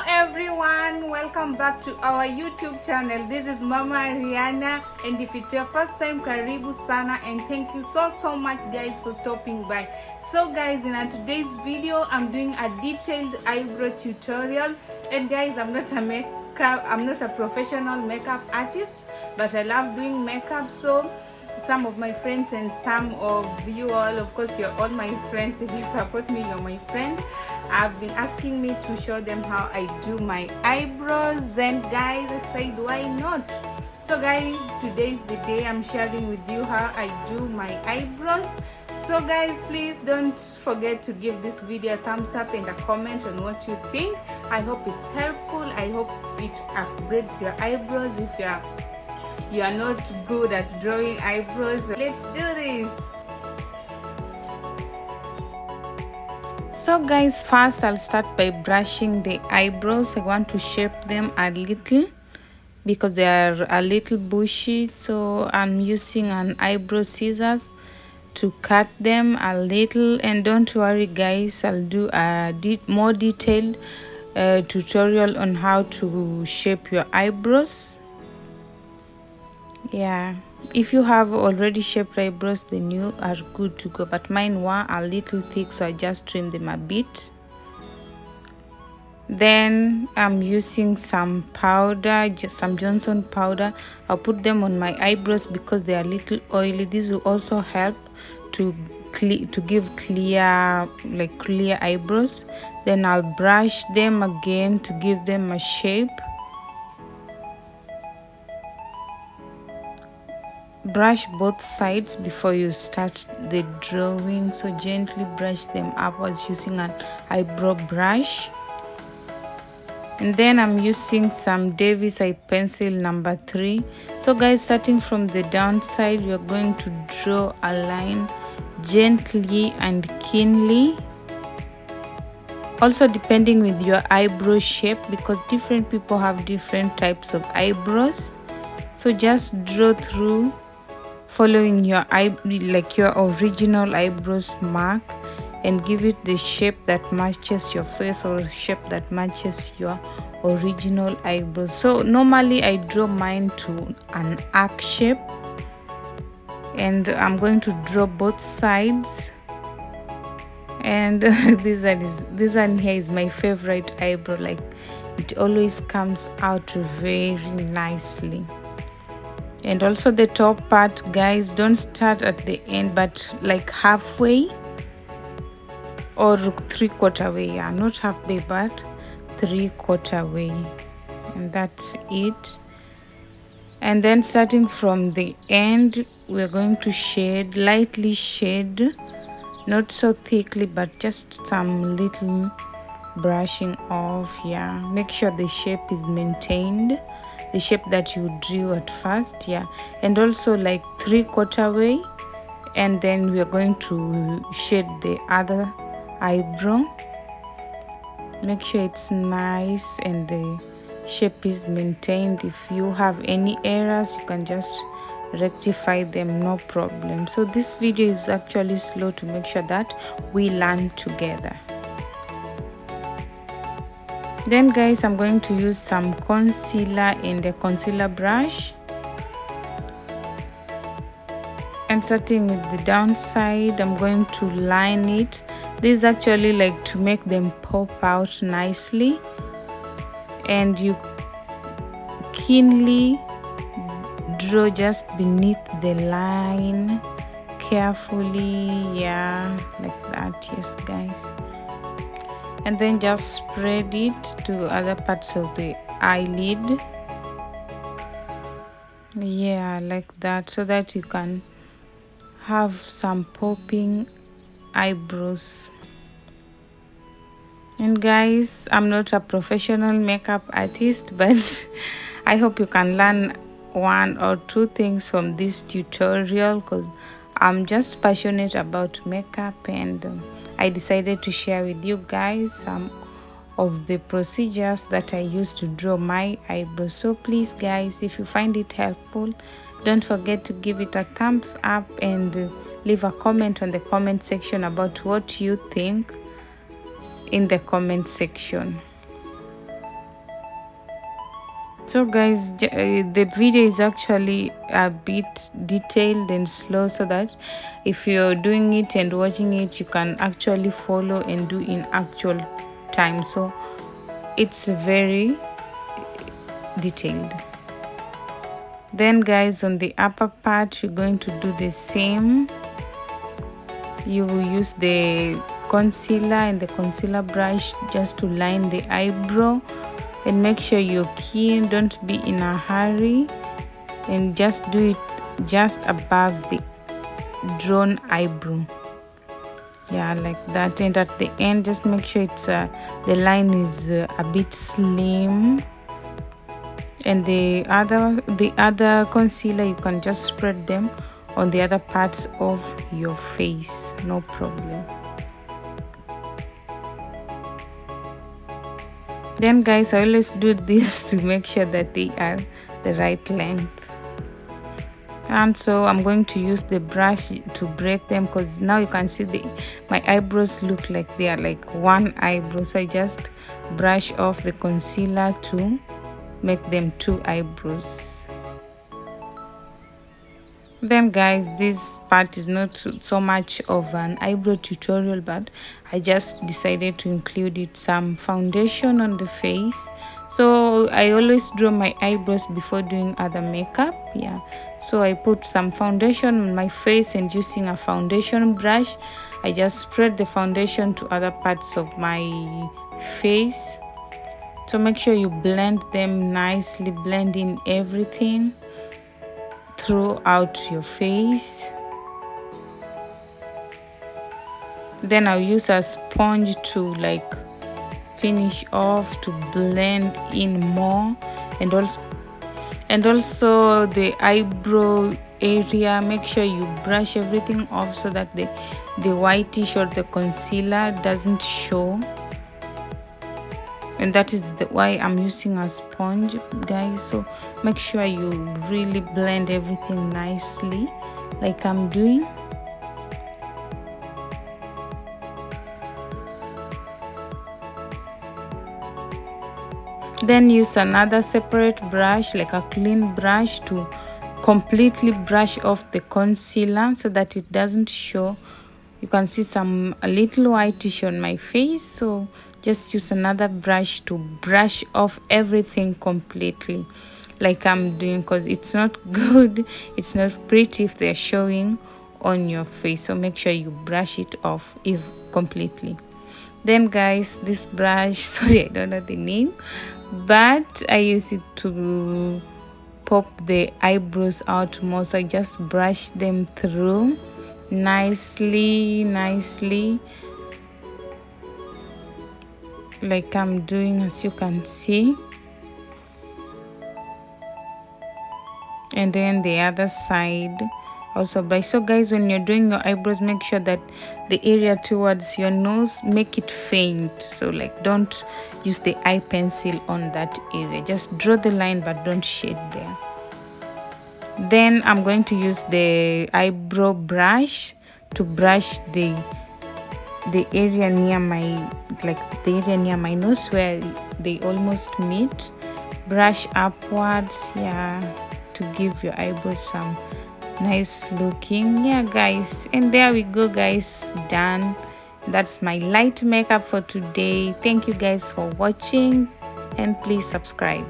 everyone, welcome back to our YouTube channel. This is Mama Rihanna, and if it's your first time, karibu sana, and thank you so much guys for stopping by. So guys, in today's video I'm doing a detailed eyebrow tutorial. And guys, I'm not a professional makeup artist, but I love doing makeup. So some of my friends and some of you all, of course you're all my friends, if you support me you're my friend, have been asking me to show them how I do my eyebrows, and guys, I said why not. So guys, today's the day I'm sharing with you how I do my eyebrows. So guys, please don't forget to give this video a thumbs up and a comment on what you think. I hope it's helpful. I hope it upgrades your eyebrows if you are not good at drawing eyebrows. Let's do this. So guys, first I'll start by brushing the eyebrows. I want to shape them a little because they are a little bushy, so I'm using an eyebrow scissors to cut them a little. And don't worry guys, I'll do a more detailed tutorial on how to shape your eyebrows. Yeah, if you have already shaped eyebrows, then you are good to go, but mine were a little thick, so I just trimmed them a bit. Then I'm using some powder, just some Johnson powder. I'll put them on my eyebrows because they are a little oily. This will also help to give clear eyebrows. Then I'll brush them again to give them a shape. Brush both sides before you start the drawing, so gently brush them upwards using an eyebrow brush. And then I'm using some Davis eye pencil number 3. So guys, starting from the downside, we are going to draw a line gently and keenly, also depending with your eyebrow shape, because different people have different types of eyebrows. So just draw through following your your original eyebrows mark, and give it the shape that matches your face or shape that matches your original eyebrows. So normally I draw mine to an arc shape, and I'm going to draw both sides. And this one here is my favorite eyebrow. Like, it always comes out very nicely. And also the top part, guys, don't start at the end, but like halfway or 3/4 way. Yeah, not halfway but 3/4 way, and that's it. And then starting from the end, we're going to lightly shade, not so thickly, but just some little brushing off. Yeah, make sure the shape is maintained, the shape that you drew at first. Yeah, and also like 3/4 way, and then we are going to shade the other eyebrow. Make sure it's nice and the shape is maintained. If you have any errors, you can just rectify them, no problem. So this video is actually slow to make sure that we learn together. Then guys, I'm going to use some concealer in the concealer brush, and starting with the downside, I'm going to line it. This is actually like to make them pop out nicely, and you keenly draw just beneath the line carefully. Yeah, like that. Yes guys, and then just spread it to other parts of the eyelid. Yeah, like that, so that you can have some popping eyebrows. And guys, I'm not a professional makeup artist, but I hope you can learn 1 or 2 things from this tutorial, because I'm just passionate about makeup, and I decided to share with you guys some of the procedures that I use to draw my eyebrows. So please guys, if you find it helpful, don't forget to give it a thumbs up and leave a comment on the comment section about what you think in the comment section. So guys, the video is actually a bit detailed and slow, so that if you're doing it and watching it, you can actually follow and do in actual time. So it's very detailed. Then guys, on the upper part, you're going to do the same. You will use the concealer and the concealer brush just to line the eyebrow, and make sure you're keen, don't be in a hurry, and just do it just above the drawn eyebrow, yeah, like that. And at the end, just make sure it's the line is a bit slim. And the other concealer, you can just spread them on the other parts of your face, no problem. Then guys, I always do this to make sure that they are the right length. And so I'm going to use the brush to break them, because now you can see my eyebrows look like they are like one eyebrow. So I just brush off the concealer to make them two eyebrows. Then guys, this part is not so much of an eyebrow tutorial, but I just decided to include some foundation on the face. So I always draw my eyebrows before doing other makeup, yeah. So I put some foundation on my face, and using a foundation brush, I just spread the foundation to other parts of my face. So make sure you blend them nicely, blend in everything throughout your face. Then I'll use a sponge to like finish off, to blend in more. And also the eyebrow area, make sure you brush everything off so that the whitish or the concealer doesn't show. And that is why I'm using a sponge, guys. So make sure you really blend everything nicely like I'm doing. Then use another separate brush, like a clean brush, to completely brush off the concealer so that it doesn't show. You can see a little whitish on my face, so just use another brush to brush off everything completely like I'm doing, because it's not good, it's not pretty if they're showing on your face. So make sure you brush it off completely. Then guys, this brush, sorry, I don't know the name, but I use it to pop the eyebrows out more. So I just brush them through nicely like I'm doing, as you can see. And then the other side also brush. So guys, when you're doing your eyebrows, make sure that the area towards your nose, make it faint. So like, don't use the eye pencil on that area, just draw the line but don't shade there. Then I'm going to use the eyebrow brush to brush the area near my nose where they almost meet. Brush upwards, yeah, to give your eyebrows some nice looking, yeah guys. And there we go guys, done. That's my light makeup for today. Thank you guys for watching, and please subscribe.